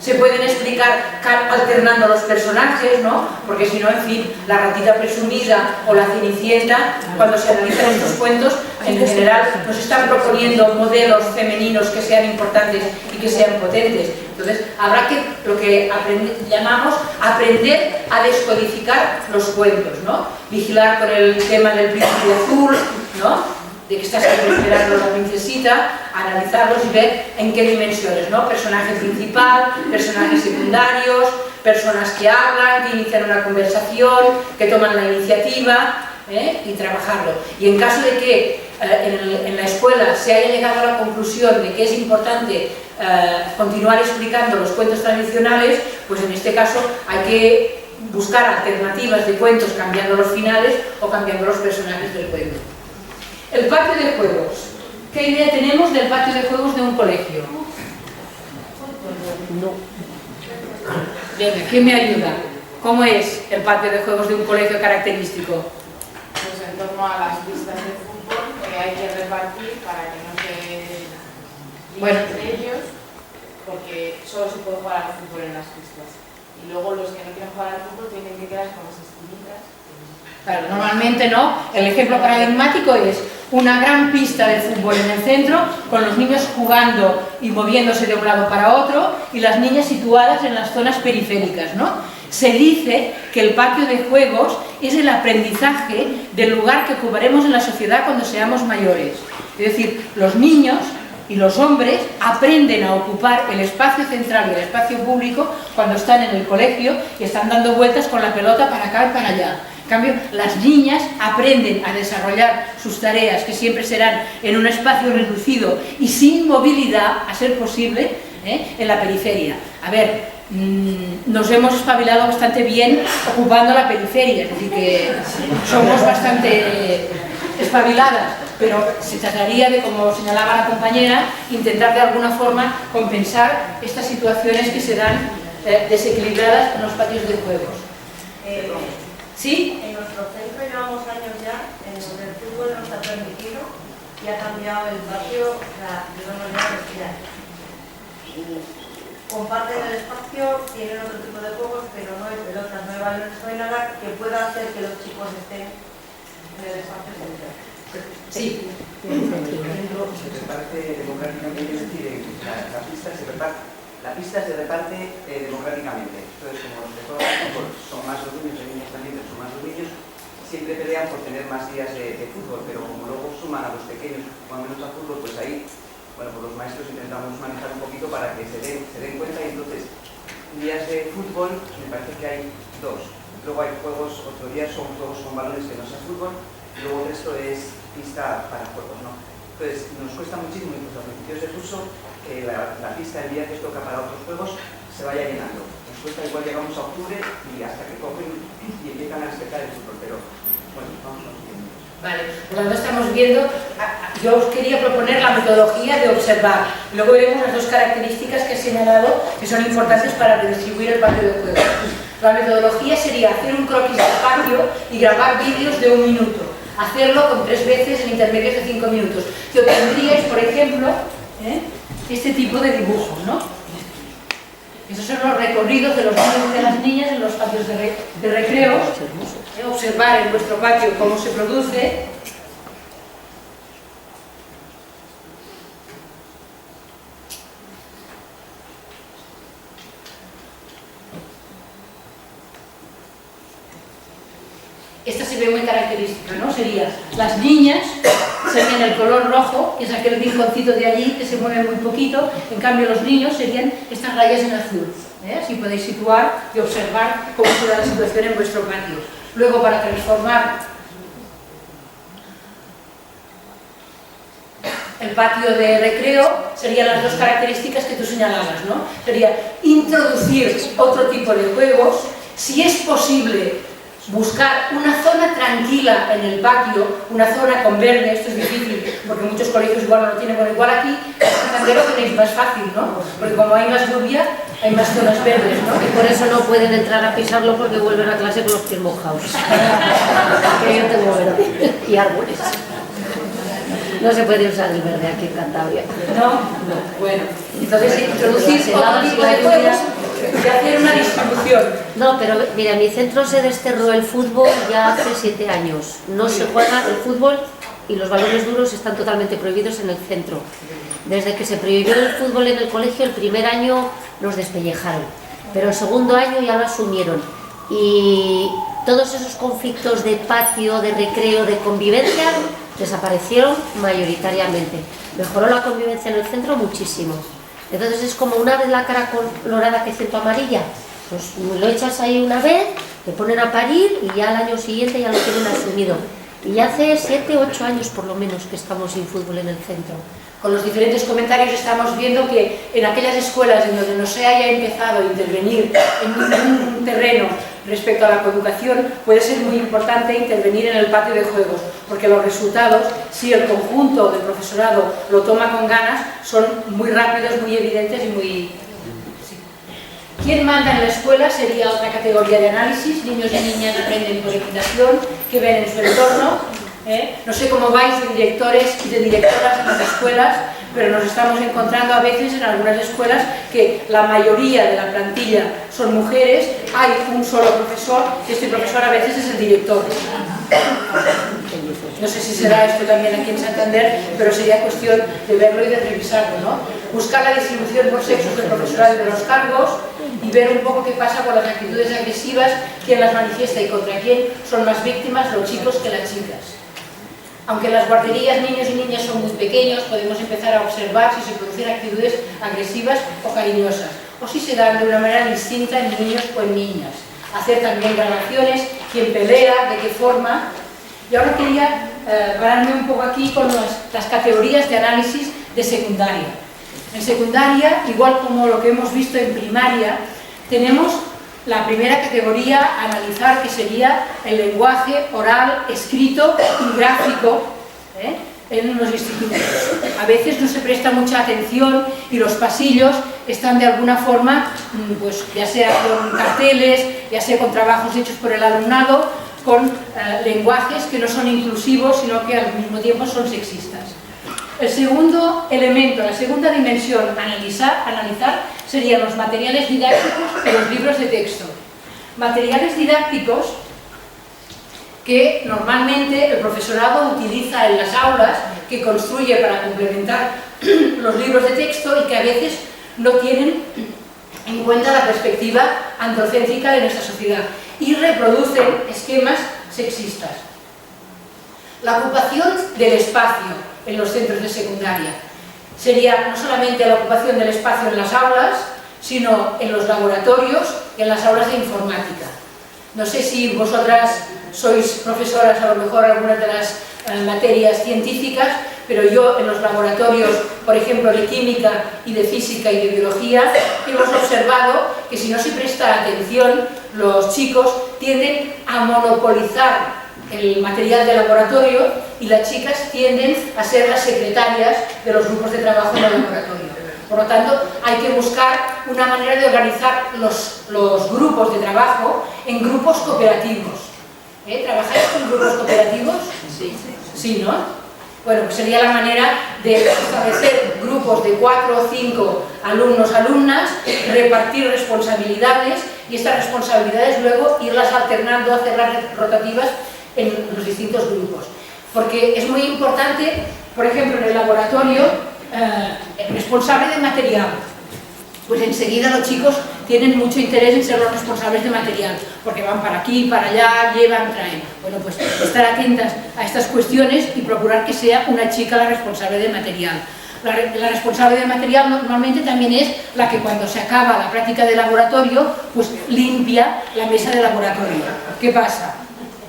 se pueden explicar alternando los personajes, ¿no? Porque si no, en fin, la ratita presumida o la cenicienta, cuando se analizan estos cuentos, en general nos están proponiendo modelos femeninos que sean importantes y que sean potentes. Entonces, habrá que, lo que llamamos, aprender a descodificar los cuentos, ¿no? Vigilar con el tema del príncipe azul, ¿no?, de que está siempre esperando la princesita, analizarlos y ver en qué dimensiones, ¿no? Personaje principal, personajes secundarios, personas que hablan, que inician una conversación, que toman la iniciativa, y trabajarlo. Y en caso de que en la escuela se haya llegado a la conclusión de que es importante continuar explicando los cuentos tradicionales, pues en este caso hay que buscar alternativas de cuentos cambiando los finales o cambiando los personajes del cuento. El patio de juegos. ¿Qué idea tenemos del patio de juegos de un colegio? No. Venga, ¿quién me ayuda? ¿Cómo es el patio de juegos de un colegio característico? Pues en torno a las pistas de fútbol que hay que repartir para que no se líen entre ellos, porque solo se puede jugar al fútbol en las pistas. Y luego los que no quieren jugar al fútbol tienen que quedar con las esquinitas. Claro, normalmente no. El ejemplo paradigmático es una gran pista de fútbol en el centro, con los niños jugando y moviéndose de un lado para otro, y las niñas situadas en las zonas periféricas, ¿no? Se dice que el patio de juegos es el aprendizaje del lugar que ocuparemos en la sociedad cuando seamos mayores. Es decir, los niños y los hombres aprenden a ocupar el espacio central y el espacio público cuando están en el colegio y están dando vueltas con la pelota para acá y para allá. En cambio, las niñas aprenden a desarrollar sus tareas, que siempre serán en un espacio reducido y sin movilidad, a ser posible, en la periferia. A ver, nos hemos espabilado bastante bien ocupando la periferia, es decir, que somos bastante espabiladas, pero se trataría de, como señalaba la compañera, intentar de alguna forma compensar estas situaciones que se dan desequilibradas en los patios de juegos. ¿Sí? En nuestro centro llevamos años ya en donde el fútbol no está permitido y ha cambiado el patio de una manera bestial. Comparten el espacio, tienen otro tipo de juegos, pero no hay pelotas, no hay balones, no hay nada que pueda hacer que los chicos estén en el espacio central. Sí. Se reparte democráticamente, es decir, la pista se reparte democráticamente. Entonces, como los de fútbol son más los niños, hay niños también, pero son más los niños, siempre pelean por tener más días de fútbol, pero como luego suman a los pequeños que juegan menos a fútbol, pues ahí, bueno, pues los maestros intentamos manejar un poquito para que se den cuenta, y entonces, días de fútbol, me parece que hay 2. Luego hay juegos, otros días son juegos con balones que no sea fútbol, y luego el resto es pista para juegos, ¿no? Entonces, nos cuesta muchísimo, incluso a principios de curso, que la pista, el día que toca para otros juegos, se vaya llenando. Nos cuesta, igual llegamos a octubre y hasta que cogen y empiezan a respetar el fútbol, pero bueno, vamos viendo. Vale, cuando estamos viendo, yo os quería proponer la metodología de observar. Luego veremos las dos características que he señalado que son importantes para redistribuir el patio de juegos. La metodología sería hacer un croquis del patio y grabar vídeos de 1 minuto. Hacerlo con 3 veces en intermedios de 5 minutos. Que obtendríais, por ejemplo, este tipo de dibujos, ¿no? Esos son los recorridos de los niños y de las niñas en los patios de recreo. Observar en vuestro patio cómo se produce. Esta se ve muy característica, ¿no? Sería las niñas, serían el color rojo, que es aquel rinconcito de allí que se mueve muy poquito. En cambio los niños serían estas rayas en azul. Así podéis situar y observar cómo será la situación en vuestro patio. Luego, para transformar el patio de recreo, serían las dos características que tú señalabas, ¿no? Sería introducir otro tipo de juegos, si es posible buscar una zona tranquila en el patio, una zona con verde. Esto es difícil porque muchos colegios igual no lo tienen, pero igual aquí en Santander lo tenéis más fácil, ¿no? Porque como hay más lluvia, hay más zonas verdes, ¿no? Y por eso no pueden entrar a pisarlo porque vuelven a clase con los pies mojados. Que yo tengo verde y árboles. No se puede usar el verde aquí en Cantabria. No, bueno. Entonces introducir otro tipo de juegos y hacer una distribución. No, pero mira, en mi centro se desterró el fútbol ya hace 7 años. No se juega el fútbol y los balones duros están totalmente prohibidos en el centro. Desde que se prohibió el fútbol en el colegio, el primer año nos despellejaron, pero el segundo año ya lo asumieron. Y todos esos conflictos de patio, de recreo, de convivencia, desaparecieron mayoritariamente. Mejoró la convivencia en el centro muchísimo. Entonces es como una vez la cara colorada que siento amarilla, pues lo echas ahí una vez, te ponen a parir y ya al año siguiente ya lo tienen asumido. Y hace 7 u 8 años por lo menos que estamos sin fútbol en el centro. Con los diferentes comentarios estamos viendo que en aquellas escuelas en donde no se haya empezado a intervenir en un terreno respecto a la coeducación, puede ser muy importante intervenir en el patio de juegos, porque los resultados, si el conjunto del profesorado lo toma con ganas, son muy rápidos, muy evidentes y muy... ¿Quién manda en la escuela? Sería otra categoría de análisis. Niños y niñas aprenden por imitación, que ven en su entorno. No sé cómo vais de directores y de directoras en las escuelas, pero nos estamos encontrando a veces en algunas escuelas que la mayoría de la plantilla son mujeres, hay un solo profesor y este profesor a veces es el director. No sé si será esto también aquí en Santander, pero sería cuestión de verlo y de revisarlo, ¿no? Buscar la distribución por sexos del profesorado de los cargos y ver un poco qué pasa con las actitudes agresivas, quién las manifiesta y contra quién son más víctimas los chicos que las chicas. Aunque en las guarderías niños y niñas son muy pequeños, podemos empezar a observar si se producen actitudes agresivas o cariñosas, o si se dan de una manera distinta en niños o en niñas. Hacer también grabaciones, quién pelea, de qué forma. Y ahora quería pararme un poco aquí con las categorías de análisis de secundaria. En secundaria, igual como lo que hemos visto en primaria, tenemos la primera categoría a analizar, que sería el lenguaje oral, escrito y gráfico en los institutos. A veces no se presta mucha atención y los pasillos están de alguna forma, pues, ya sea con carteles, ya sea con trabajos hechos por el alumnado, con lenguajes que no son inclusivos, sino que al mismo tiempo son sexistas. El segundo elemento, la segunda dimensión a analizar serían los materiales didácticos y los libros de texto. Materiales didácticos que normalmente el profesorado utiliza en las aulas, que construye para complementar los libros de texto y que a veces no tienen en cuenta la perspectiva androcéntrica de nuestra sociedad y reproducen esquemas sexistas. La ocupación del espacio en los centros de secundaria sería no solamente la ocupación del espacio en las aulas, sino en los laboratorios y en las aulas de informática. No sé si vosotras sois profesoras, a lo mejor algunas de las materias científicas, pero yo en los laboratorios, por ejemplo, de química y de física y de biología, hemos observado que si no se presta atención, los chicos tienden a monopolizar el material de laboratorio y las chicas tienden a ser las secretarias de los grupos de trabajo en el laboratorio. Por lo tanto, hay que buscar una manera de organizar los grupos de trabajo en grupos cooperativos. ¿Trabajáis con grupos cooperativos? Sí. Sí, ¿no? Bueno, pues sería la manera de establecer grupos de 4 o 5 alumnos, alumnas, repartir responsabilidades y estas responsabilidades luego irlas alternando, hacerlas rotativas en los distintos grupos. Porque es muy importante, por ejemplo, en el laboratorio, el responsable de material. Pues enseguida los chicos tienen mucho interés en ser los responsables de material, porque van para aquí, para allá, llevan, traen. Bueno, pues estar atentas a estas cuestiones y procurar que sea una chica la responsable de material. La responsable de material normalmente también es la que cuando se acaba la práctica de laboratorio, pues limpia la mesa de laboratorio. ¿Qué pasa?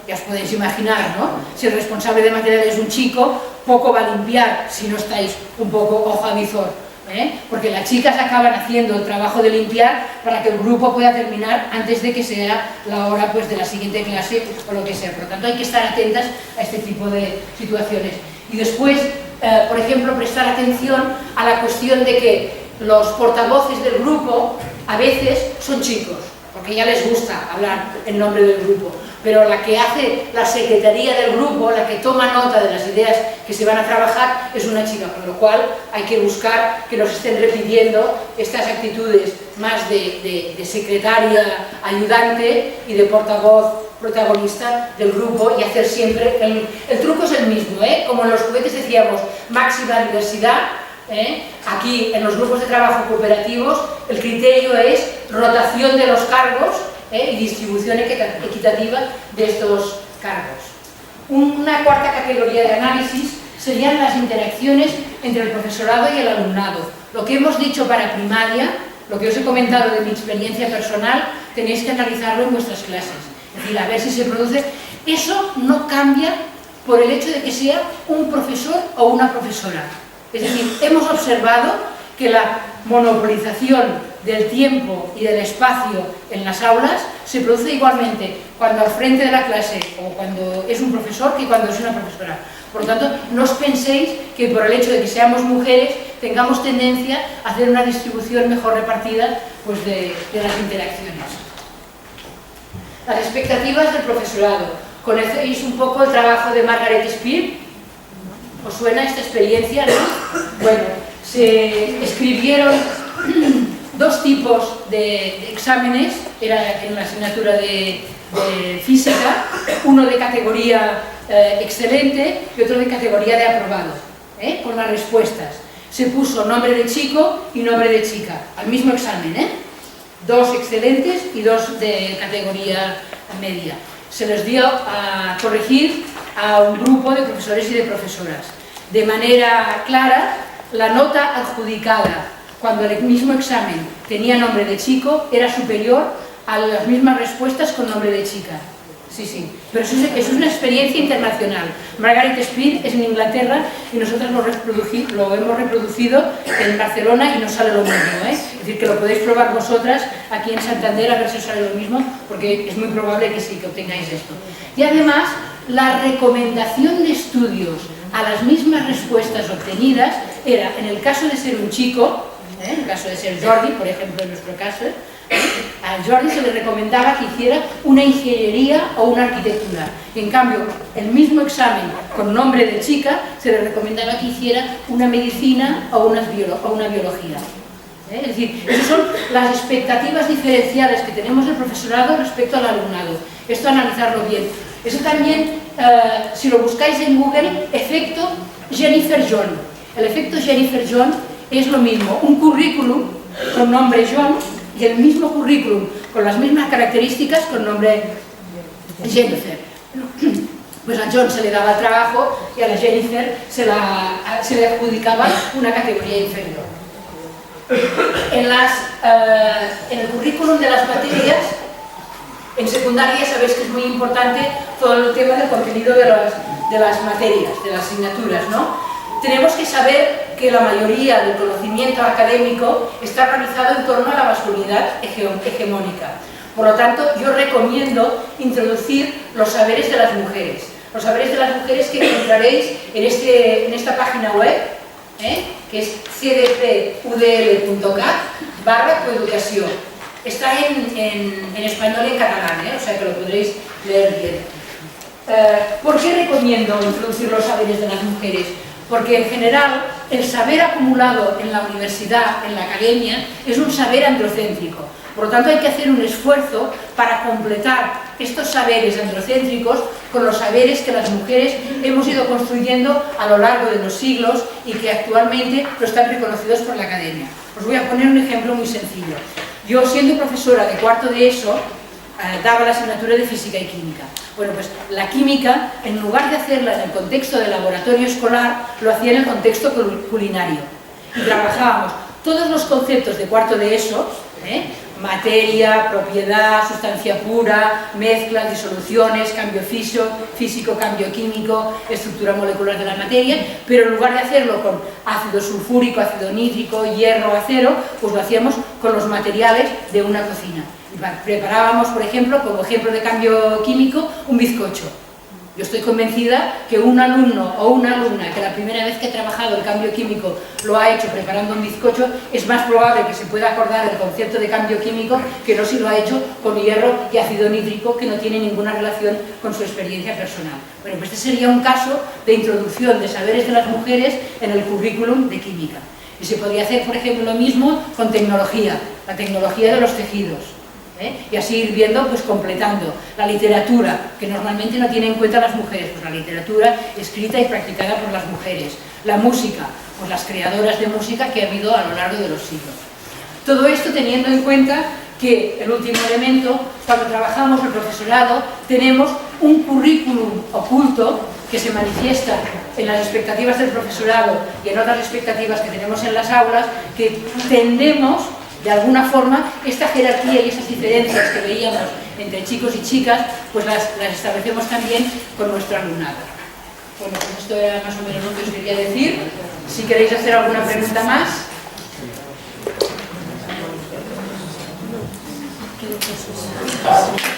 Ya os podéis imaginar, ¿no? Si el responsable de material es un chico, poco va a limpiar si no estáis un poco ojo a visor, porque las chicas acaban haciendo el trabajo de limpiar para que el grupo pueda terminar antes de que sea la hora, pues, de la siguiente clase o lo que sea. Por lo tanto, hay que estar atentas a este tipo de situaciones. Y después, por ejemplo, prestar atención a la cuestión de que los portavoces del grupo a veces son chicos, porque ya les gusta hablar en nombre del grupo. Pero la que hace la secretaría del grupo, la que toma nota de las ideas que se van a trabajar, es una chica, con lo cual hay que buscar que nos estén repitiendo estas actitudes más de secretaria ayudante y de portavoz protagonista del grupo, y hacer siempre, el truco es el mismo, como en los juguetes decíamos, máxima diversidad. Aquí en los grupos de trabajo cooperativos el criterio es rotación de los cargos y distribución equitativa de estos cargos. Una cuarta categoría de análisis serían las interacciones entre el profesorado y el alumnado. Lo que hemos dicho para primaria, lo que os he comentado de mi experiencia personal, tenéis que analizarlo en vuestras clases. Es decir, a ver si se produce. Eso no cambia por el hecho de que sea un profesor o una profesora. Es decir, hemos observado que la monopolización del tiempo y del espacio en las aulas se produce igualmente cuando al frente de la clase o cuando es un profesor que cuando es una profesora. Por lo tanto, no os penséis que por el hecho de que seamos mujeres tengamos tendencia a hacer una distribución mejor repartida pues, de las interacciones. Las expectativas del profesorado. ¿Conocéis un poco el trabajo de Margaret Spear? ¿Os suena esta experiencia, no? Bueno, se escribieron dos tipos de exámenes, era en la asignatura de física, uno de categoría excelente y otro de categoría de aprobado, con las respuestas. Se puso nombre de chico y nombre de chica, al mismo examen, dos excelentes y dos de categoría media. Se les dio a corregir a un grupo de profesores y de profesoras. De manera clara, la nota adjudicada cuando el mismo examen tenía nombre de chico era superior a las mismas respuestas con nombre de chica. Sí, sí, pero eso es una experiencia internacional. Margaret Spear es en Inglaterra y nosotros lo hemos reproducido en Barcelona y nos sale lo mismo, Es decir, que lo podéis probar vosotras aquí en Santander a ver si os sale lo mismo, porque es muy probable que sí, que obtengáis esto. Y además, la recomendación de estudios a las mismas respuestas obtenidas era, en el caso de ser un chico, en el caso de ser Jordi, por ejemplo, en nuestro caso, a Jordi se le recomendaba que hiciera una ingeniería o una arquitectura. En cambio, el mismo examen con nombre de chica se le recomendaba que hiciera una medicina o una biología. Es decir, esas son las expectativas diferenciales que tenemos del profesorado respecto al alumnado. Esto analizarlo bien. Eso también, si lo buscáis en Google, efecto Jennifer John. El efecto Jennifer John es lo mismo, un currículum con nombre John y el mismo currículum con las mismas características con nombre Jennifer. Pues a John se le daba el trabajo y a la Jennifer se le adjudicaba una categoría inferior. En el currículum de las materias, en secundaria sabéis que es muy importante todo el tema del contenido de las materias, de las asignaturas, ¿no? Tenemos que saber que la mayoría del conocimiento académico está organizado en torno a la masculinidad hegemónica. Por lo tanto, yo recomiendo introducir los saberes de las mujeres. Los saberes de las mujeres que encontraréis en esta página web, que es cdpudl.cat/coeducación. Está en español y en catalán, o sea que lo podréis leer bien. ¿Por qué recomiendo introducir los saberes de las mujeres? Porque en general el saber acumulado en la universidad, en la academia, es un saber androcéntrico. Por lo tanto hay que hacer un esfuerzo para completar estos saberes androcéntricos con los saberes que las mujeres hemos ido construyendo a lo largo de los siglos y que actualmente no están reconocidos por la academia. Os voy a poner un ejemplo muy sencillo. Yo, siendo profesora de cuarto de ESO, daba la asignatura de física y química. Bueno, pues la química, en lugar de hacerla en el contexto del laboratorio escolar, lo hacía en el contexto culinario. Y trabajábamos todos los conceptos de cuarto de ESO, materia, propiedad, sustancia pura, mezclas, disoluciones, cambio físico, cambio químico, estructura molecular de la materia, pero en lugar de hacerlo con ácido sulfúrico, ácido nítrico, hierro, acero, pues lo hacíamos con los materiales de una cocina. Preparábamos, por ejemplo, como ejemplo de cambio químico, un bizcocho. Yo estoy convencida que un alumno o una alumna que la primera vez que ha trabajado el cambio químico lo ha hecho preparando un bizcocho, es más probable que se pueda acordar del concepto de cambio químico que no si lo ha hecho con hierro y ácido nítrico, que no tiene ninguna relación con su experiencia personal. Bueno, pues este sería un caso de introducción de saberes de las mujeres en el currículum de química. Y se podría hacer, por ejemplo, lo mismo con tecnología, la tecnología de los tejidos. Y así ir viendo, pues completando la literatura, que normalmente no tiene en cuenta las mujeres, pues la literatura escrita y practicada por las mujeres, la música, pues las creadoras de música que ha habido a lo largo de los siglos. Todo esto teniendo en cuenta que el último elemento, cuando trabajamos el profesorado, tenemos un currículum oculto que se manifiesta en las expectativas del profesorado y en otras expectativas que tenemos en las aulas, que tendemos de alguna forma, esta jerarquía y esas diferencias que veíamos entre chicos y chicas, pues las establecemos también con nuestro alumnado. Bueno, pues esto era más o menos lo que os quería decir. Si queréis hacer alguna pregunta más. ¿Qué